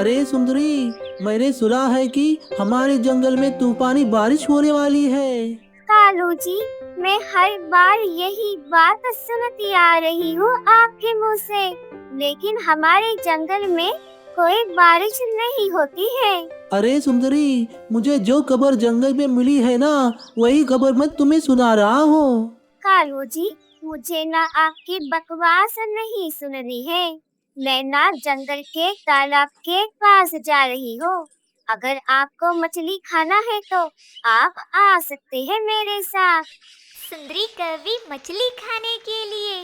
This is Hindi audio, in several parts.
अरे सुंदरी, मैंने सुना है कि हमारे जंगल में तूफानी बारिश होने वाली है। कालू जी, मैं हर बार यही बात सुनती आ रही हूँ आपके मुँह से, लेकिन हमारे जंगल में कोई बारिश नहीं होती है। अरे सुंदरी, मुझे जो खबर जंगल में मिली है ना, वही खबर मैं तुम्हें सुना रहा हूँ। कालू जी, मुझे ना आपकी बकवास नहीं सुन रही है। मैं ना जंगल के तालाब के पास जा रही हूँ। अगर आपको मछली खाना है तो आप आ सकते हैं मेरे साथ। सुंदरी कवि मछली खाने के लिए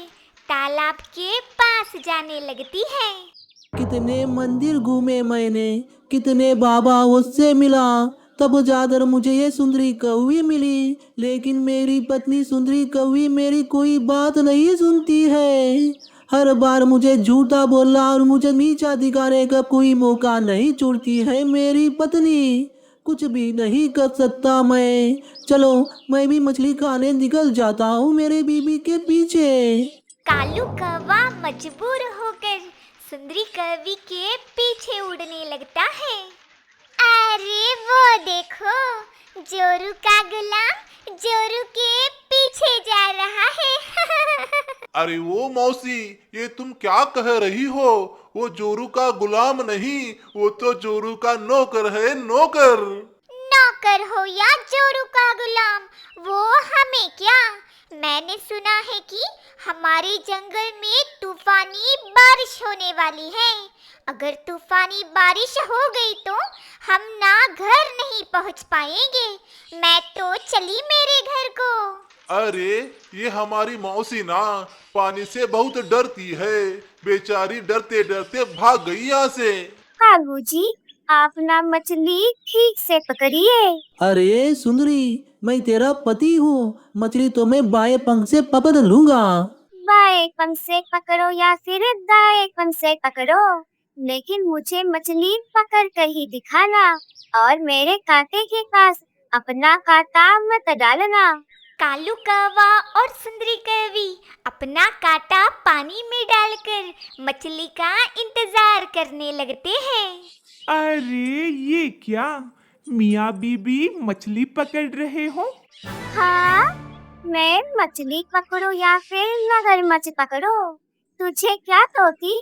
तालाब के पास जाने लगती है। कितने मंदिर घूमे मैंने, कितने बाबा उससे मिला, तब जाकर मुझे ये सुंदरी कौवी मिली। लेकिन मेरी पत्नी सुंदरी कौवी मेरी कोई बात नहीं सुनती है। हर बार मुझे झूठा बोलना और मुझे नीचा दिखाने का कोई मौका नहीं छोड़ती है मेरी पत्नी। कुछ भी नहीं कर सकता मैं। चलो, मैं भी मछली खाने निकल जाता हूँ मेरे बीबी के पीछे। कालू कौवा मजबूर होकर सुंदरी कवि के पीछे उड़ने लगता है। अरे वो देखो, जोरू का गुलाम जोरू के पीछे जा रहा है। अरे वो मौसी, ये तुम क्या कह रही हो? वो जोरू का गुलाम नहीं, वो तो जोरू का नौकर है, नौकर। नौकर हो या जोरू का गुलाम, वो हमें क्या। मैंने सुना है कि हमारे जंगल में तूफानी बारिश होने वाली है। अगर तूफानी बारिश हो गई तो हम ना घर नहीं पहुंच पाएंगे। मैं तो चली मेरे घर को। अरे ये हमारी मौसी ना पानी से बहुत डरती है, बेचारी डरते डरते भाग गई यहाँ से। कालू जी, आप ना मछली ठीक से पकड़िए। अरे सुंदरी, मैं तेरा पति हूँ, मछली तो मैं बाएं पंख से पकड़ लूंगा। बाएं पंख से पकड़ो या फिर दाएं पंख से पकड़ो, लेकिन मुझे मछली पकड़ कर ही दिखाना, और मेरे कांटे के पास अपना कांटा मत डालना। कालू कौवा और सुंदरी कवि अपना कांटा पानी में डालकर मछली का इंतजार करने लगते हैं। अरे ये क्या, मियाँ बीबी मछली पकड़ रहे हो? हाँ, मैं मछली पकड़ो या फिर मगरमच्छ पकड़ो, तुझे क्या तोती?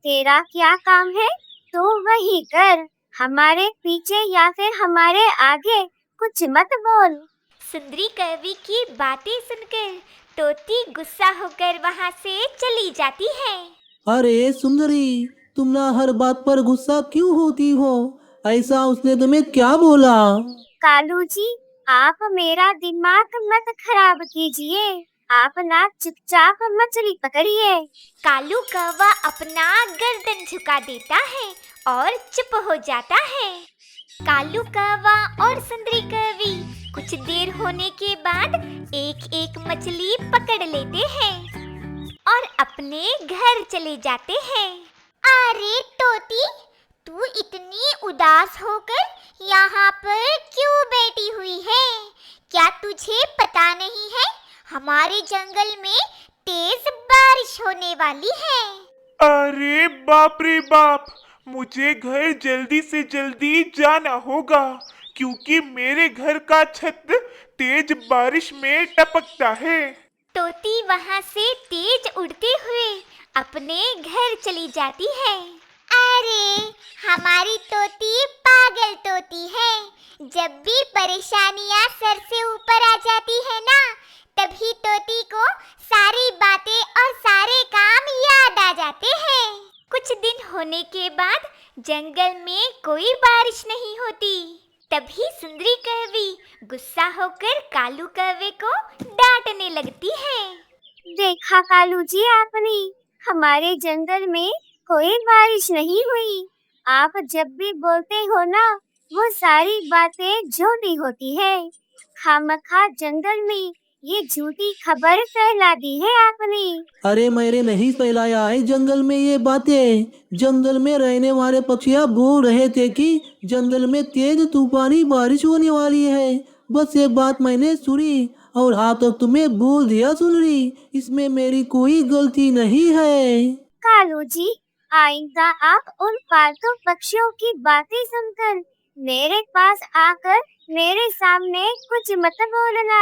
तेरा क्या काम है, तू वही कर। हमारे पीछे या फिर हमारे आगे कुछ मत बोल। सुंदरी कवि की बातें सुनकर तोती गुस्सा होकर वहाँ से चली जाती है। अरे सुंदरी, तुम ना हर बात पर गुस्सा क्यों होती हो? ऐसा उसने तुम्हें क्या बोला? कालू जी, आप मेरा दिमाग मत खराब कीजिए। आप ना चुपचाप मछली पकड़िए। कालू कौवा अपना गर्दन झुका देता है और चुप हो जाता है। कालू कौवा और सुंदरी कवि कुछ देर होने के बाद एक एक मछली पकड़ लेते हैं और अपने घर चले जाते हैं। अरे तोती, तू इतनी उदास होकर यहाँ पर क्यों बैठी हुई है? क्या तुझे पता नहीं है हमारे जंगल में तेज बारिश होने वाली है? अरे बाप रे बाप, मुझे घर जल्दी से जल्दी जाना होगा, क्योंकि मेरे घर का छत तेज बारिश में टपकता है। तोती वहाँ से तेज उड़ते हुए अपने घर चली जाती है। अरे हमारी तोती पागल तोती है। जब भी परेशानियाँ सर से ऊपर आ जाती है ना, तभी तोती को सारी बातें और सारे काम याद आ जाते हैं। कुछ दिन होने के बाद जंगल में कोई बारिश नहीं होती। तभी सुंदरी कवि गुस्सा होकर कालू कौवे को डांटने लगती है। देखा कालू जी आपने, हमारे जंगल में कोई बारिश नहीं हुई। आप जब भी बोलते हो ना, वो सारी बातें झूठी होती है। खामखा जंगल में ये झूठी खबर फैला दी है आपने। अरे मैंने नहीं फैलाया है जंगल में ये बातें। जंगल में रहने वाले पक्षियाँ बोल रहे थे कि जंगल में तेज तूफानी बारिश होने वाली है। बस ये बात मैंने सुनी और हाँ तो तुम्हें बोल दिया सुन रही। इसमें मेरी कोई गलती नहीं है। कालू जी, आइंदा आप उन पालतू पक्षियों की बातें सुनकर मेरे पास आकर मेरे सामने कुछ मत बोलना।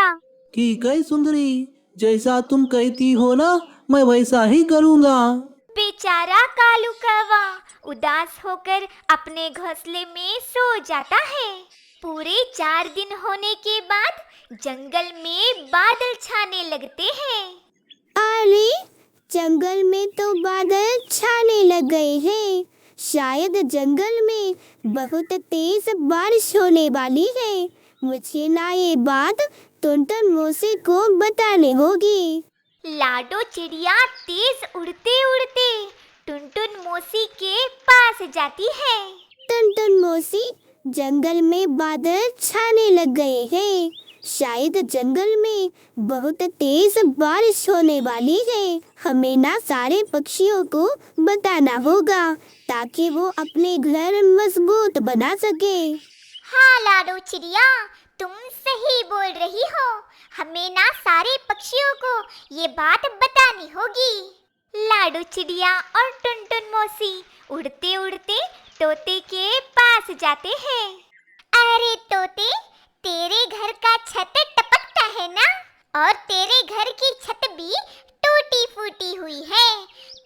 ठीक है सुंदरी, जैसा तुम कहती हो ना मैं वैसा ही करूँगा। बेचारा कालू कौवा उदास होकर अपने घोंसले में सो जाता है। पूरे 4 दिन होने के बाद जंगल में बादल छाने लगते हैं। अरे जंगल में तो बादल छाने लग गए हैं। शायद जंगल में बहुत तेज बारिश होने वाली है। मुझे ना ये बात टुनटुन मौसी को बतानी होगी। लाडो चिड़िया तेज उड़ते उड़ते टुनटुन मौसी के पास जाती है। टुनटुन मौसी, जंगल में बादल छाने लग गए हैं। शायद जंगल में बहुत तेज बारिश होने वाली है। हमें ना सारे पक्षियों को बताना होगा ताकि वो अपने घर मजबूत बना सके। हाँ लाडो चिड़िया, तुम सही बोल रही हो। हमें ना सारे पक्षियों को ये बात बतानी होगी। लाडो चिड़िया और टुनटुन मौसी उड़ते उड़ते तोते के पास जाते हैं। अरे तोते, तेरे घर का छत टपकता है ना, और तेरे घर की छत भी टूटी फूटी हुई है।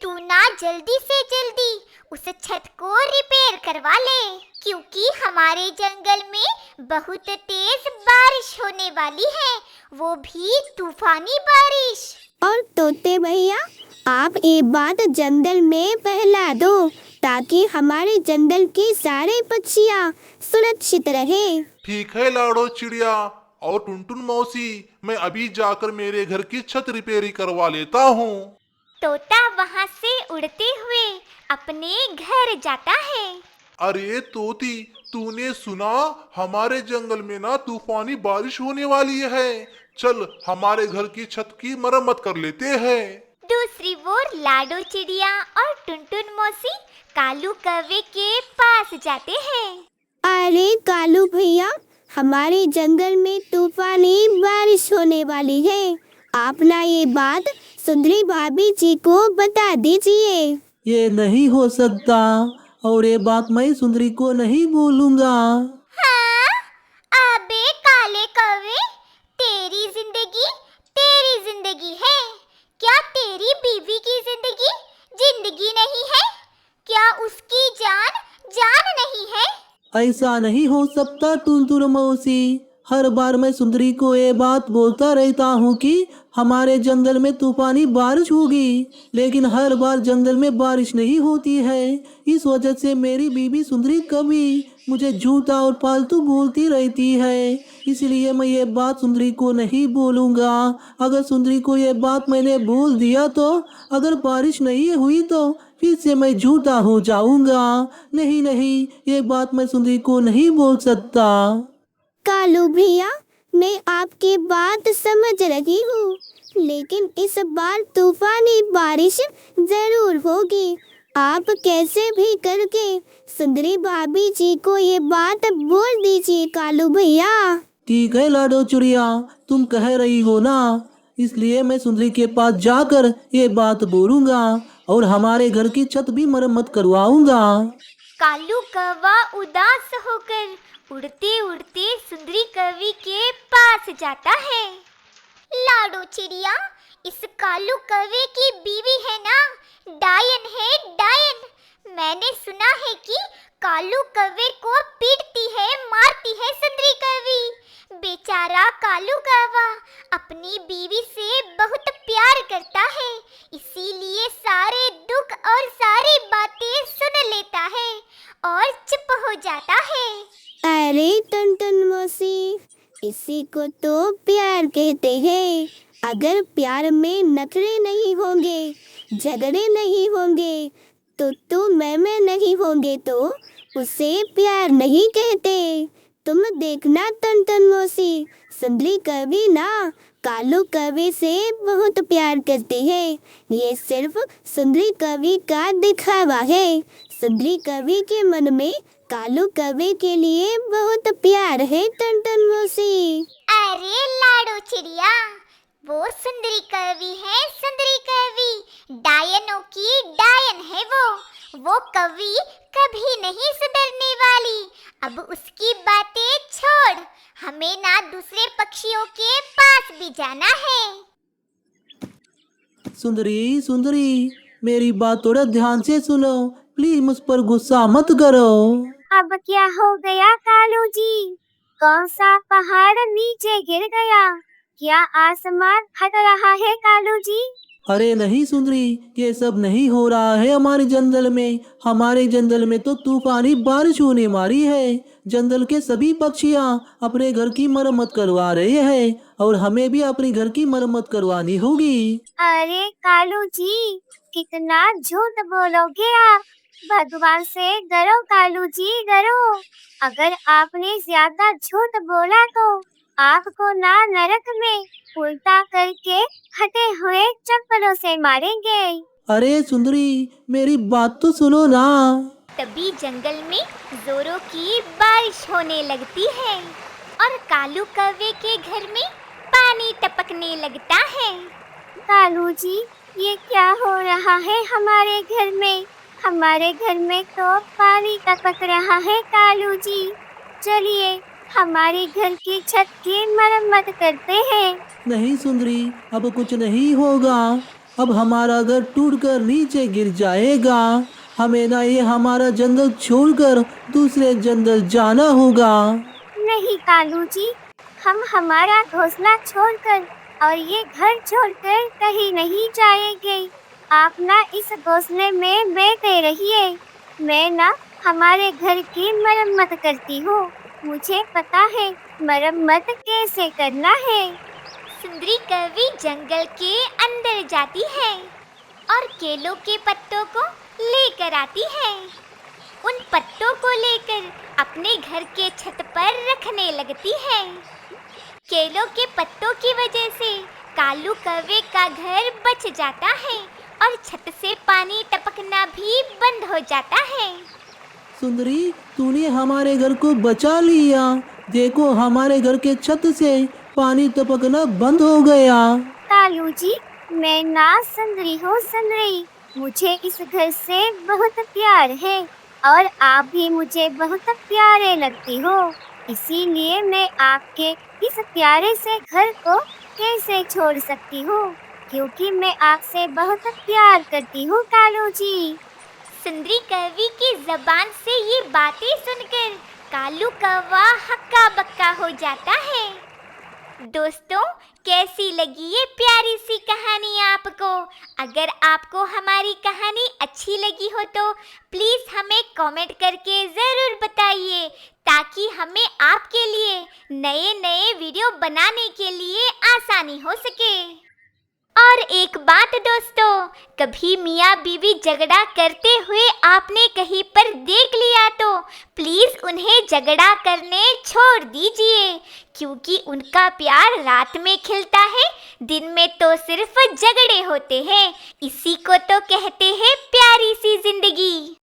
तू ना जल्दी से जल्दी उस छत को रिपेयर करवा ले, क्योंकि हमारे जंगल में बहुत तेज बारिश होने वाली है, वो भी तूफानी बारिश। और तोते भैया, आप ये बात जंगल में फैला दो ताकि हमारे जंगल के सारे पक्षियाँ सुरक्षित रहे। ठीक है लाडो चिड़िया और टुनटुन मौसी, मैं अभी जाकर मेरे घर की छत रिपेयरी करवा लेता हूँ। तोता वहाँ से उड़ते हुए अपने घर जाता है। अरे तोती, तूने सुना हमारे जंगल में ना तूफानी बारिश होने वाली है। चल हमारे घर की छत की मरम्मत कर लेते हैं। दूसरी ओर लाडो चिड़िया और टुनटुन मौसी कालू कौवे के पास जाते हैं। अरे कालू भैया, हमारे जंगल में तूफानी बारिश होने वाली है। आप ना ये बात सुंदरी भाभी जी को बता दीजिए। ये नहीं हो सकता और ये बात मैं सुंदरी को नहीं बोलूँगा। हाँ? अबे काले कौवे, तेरी जिंदगी है क्या? तेरी बीवी की जिंदगी नहीं है क्या? उसकी जान नहीं है? ऐसा नहीं हो सकता टुनटुन मौसी। हर बार मैं सुंदरी को ये बात बोलता रहता हूँ कि हमारे जंगल में तूफानी बारिश होगी, लेकिन हर बार जंगल में बारिश नहीं होती है। इस वजह से मेरी बीबी सुंदरी कभी मुझे झूठा और फालतू बोलती रहती है। इसलिए मैं ये बात सुंदरी को नहीं बोलूँगा। अगर सुंदरी को ये बात मैंने बोल दिया तो अगर बारिश नहीं हुई तो फिर से मैं झूठा हो जाऊँगा। नहीं, ये बात मैं सुंदरी को नहीं बोल सकता। कालू भैया, मैं आपकी बात समझ रही हूँ, लेकिन इस बार तूफानी बारिश जरूर होगी। आप कैसे भी करके सुंदरी भाभी जी को ये बात बोल दीजिए कालू भैया। ठीक है लाडो चिड़िया, तुम कह रही हो ना, इसलिए मैं सुंदरी के पास जाकर ये बात बोलूँगा और हमारे घर की छत भी मरम्मत करवाऊंगा। कालू कौवा उदास होकर उड़ते उड़ते सुंदरी कौवी के पास जाता है। लाडो चिड़िया, इस कालू कौवे की बीवी है ना, डायन है डायन। मैंने सुना है कि कालू कौवे को पीटती है, मारती है सुंदरी कौवी। बेचारा कालू कौवा अपनी बीवी से बहुत प्यार करता है, इसीलिए सारे दुख और सारी बातें सुन लेता है और चुप हो जाता है। अरे टुनटुन मौसी, इसी को तो प्यार कहते हैं। अगर प्यार में नखरे नहीं होंगे, झगड़े नहीं होंगे, तो मैं नहीं होंगे तो उसे प्यार नहीं कहते। तुम देखना टुनटुन मौसी, सुंदरी कवि ना कालू कवि से बहुत प्यार करती है। ये सिर्फ सुंदरी कवि का दिखावा है। सुंदरी कवि के मन में कालू कवि के लिए बहुत प्यार है टुनटुन मौसी। अरे लाडो चिड़िया, वो सुंदरी कवि है, सुंदरी कवि। डायनों की डायन है वो। वो कौवी कभी नहीं सुधरने वाली। अब उसकी बातें छोड़, हमें ना दूसरे पक्षियों के पास भी जाना है। सुंदरी सुंदरी, मेरी बात थोड़ा ध्यान से सुनो, प्लीज मुझ पर गुस्सा मत करो। अब क्या हो गया कालू जी? कौन सा पहाड़ नीचे गिर गया? क्या आसमान फट रहा है कालू जी? अरे नहीं सुंदरी, ये सब नहीं हो रहा है हमारे जंगल में। हमारे जंगल में तो तूफानी बारिश होने वाली है। जंगल के सभी पक्षियाँ अपने घर की मरम्मत करवा रहे हैं और हमें भी अपने घर की मरम्मत करवानी होगी। अरे कालू जी, कितना झूठ बोलोगे आप। भगवान से डरो कालू जी, डरो। अगर आपने ज्यादा झूठ बोला तो आपको ना नरक में उल्टा करके फटे हुए चप्पलों से मारेंगे। अरे सुंदरी, मेरी बात तो सुनो ना। तभी जंगल में जोरों की बारिश होने लगती है और कालू कौवे के घर में पानी टपकने लगता है। कालू जी, ये क्या हो रहा है हमारे घर में? हमारे घर में तो पानी टपक रहा है कालू जी। चलिए हमारे घर की छत की मरम्मत करते हैं। नहीं सुंदरी, अब कुछ नहीं होगा। अब हमारा घर टूटकर नीचे गिर जाएगा। हमें ना ये हमारा जंगल छोड़कर दूसरे जंगल जाना होगा। नहीं कालू जी, हम हमारा घोंसला छोड़कर और ये घर छोड़कर कहीं नहीं जाएंगे। आप ना इस घोंसले में बैठे रहिए। मैं ना हमारे घर की मरम्मत करती हूँ। मुझे पता है मरम्मत कैसे करना है। सुंदरी कौवी जंगल के अंदर जाती है और केलों के पत्तों को लेकर आती है। उन पत्तों को लेकर अपने घर के छत पर रखने लगती है। केलों के पत्तों की वजह से कालू कौवे का घर बच जाता है और छत से पानी टपकना भी बंद हो जाता है। सुंदरी, तूने हमारे घर को बचा लिया। देखो, हमारे घर के छत से पानी टपकना बंद हो गया। कालू जी, मैं ना सुंदरी हूँ सुंदरी। मुझे इस घर से बहुत प्यार है और आप भी मुझे बहुत प्यारे लगती हो। इसीलिए मैं आपके इस प्यारे से घर को कैसे छोड़ सकती हूँ, क्योंकि मैं आपसे बहुत प्यार करती हूँ कालू जी। सुंदरी कौवी की जबान से ये बातें सुनकर कालू कौवा हक्का बक्का हो जाता है। दोस्तों, कैसी लगी ये प्यारी सी कहानी आपको? अगर आपको हमारी कहानी अच्छी लगी हो तो प्लीज़ हमें कमेंट करके ज़रूर बताइए, ताकि हमें आपके लिए नए नए वीडियो बनाने के लिए आसानी हो सके। और एक बात दोस्तों, कभी मियाँ बीवी झगड़ा करते हुए आपने कहीं पर देख लिया तो प्लीज़ उन्हें झगड़ा करने छोड़ दीजिए, क्योंकि उनका प्यार रात में खिलता है, दिन में तो सिर्फ झगड़े होते हैं। इसी को तो कहते हैं प्यारी सी जिंदगी।